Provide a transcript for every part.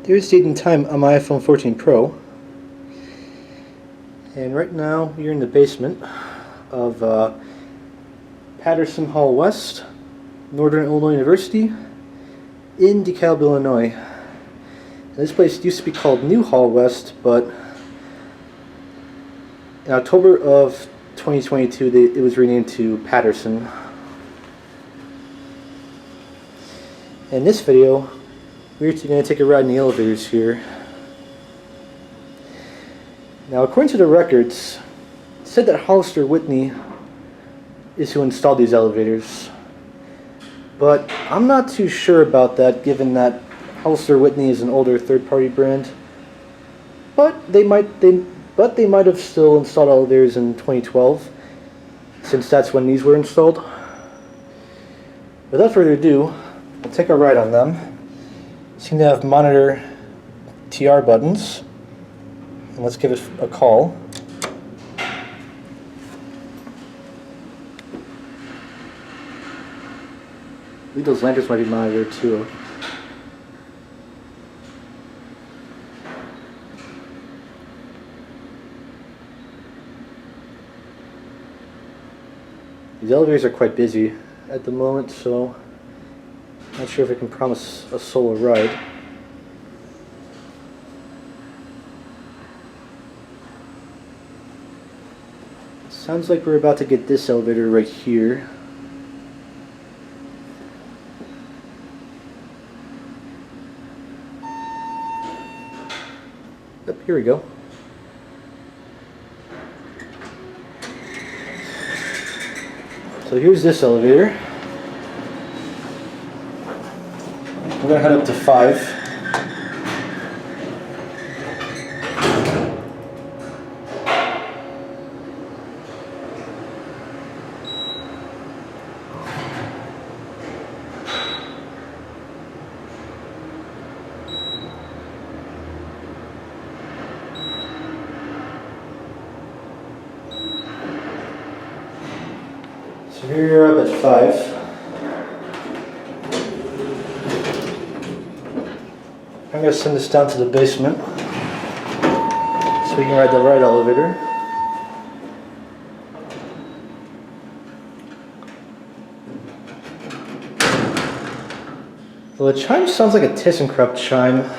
There's date and time on my iPhone 14 Pro. And right now we're in the basement of Patterson Hall West, Northern Illinois University, in DeKalb, Illinois. And this place used to be called New Hall West, but in October of 2022 it was renamed to Patterson. In this video, we're going to take a ride in the elevators here. Now, according to the records, it said that Hollister Whitney is who installed these elevators. But I'm not too sure about that, given that Hollister Whitney is an older third-party brand. But they might have still installed elevators in 2012, since that's when these were installed. Without further ado, we'll take a ride on them. Seem to have monitor TR buttons. And let's give it a call. I believe those lanterns might be monitored too. These elevators are quite busy at the moment, so not sure if I can promise a solo ride. Sounds like we're about to get this elevator right here. Yep, here we go. So here's this elevator. We're going to head up to 5. So here you're up at 5. I'm going to send this down to the basement so we can ride the right elevator. Well, the chime sounds like a ThyssenKrupp chime.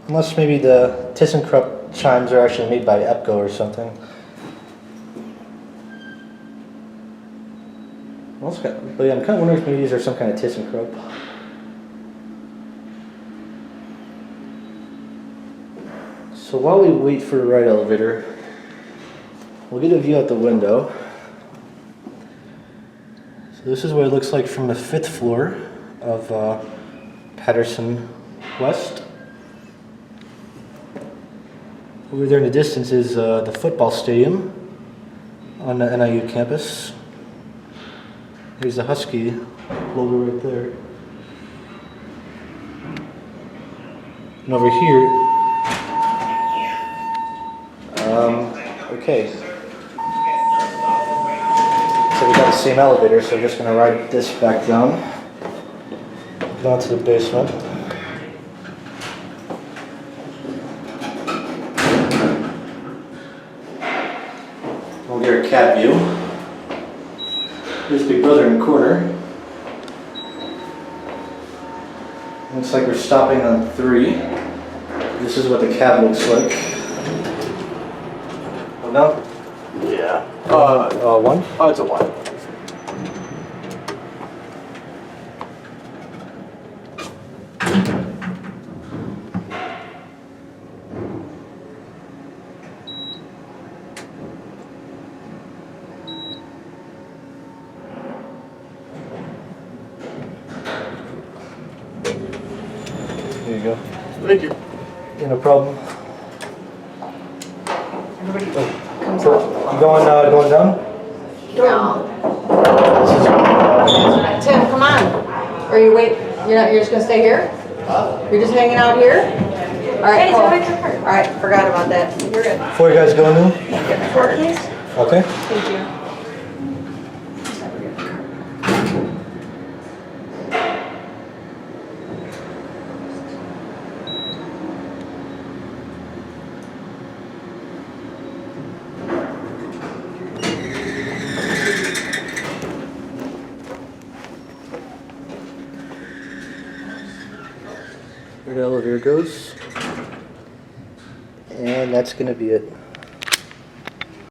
Unless maybe the ThyssenKrupp chimes are actually made by EPCO or something. But yeah, I'm kind of wondering if maybe these are some kind of ThyssenKrupp. So while we wait for the right elevator, we'll get a view out the window. So this is what it looks like from the 5th floor of Patterson West. Over there in the distance is the football stadium on the NIU campus. There's the Husky logo right there. And over here, okay. So we got the same elevator, so we're just going to ride this back down. Down to the basement. We'll get our cat view. Here's Big Brother in the corner. Looks like we're stopping on 3. This is what the cab looks like. Oh no? Yeah. 1? Oh, it's a 1. There you go. Thank you. Yeah, no problem. Everybody comes So, up. you going down? No. Tim, come on. Or you wait, you're just gonna stay here? You're just hanging out here? All right, cool. All right, forgot about that. You're good. Before you guys go new? Get my card, please. Okay. Thank you. There the elevator goes. And that's going to be it.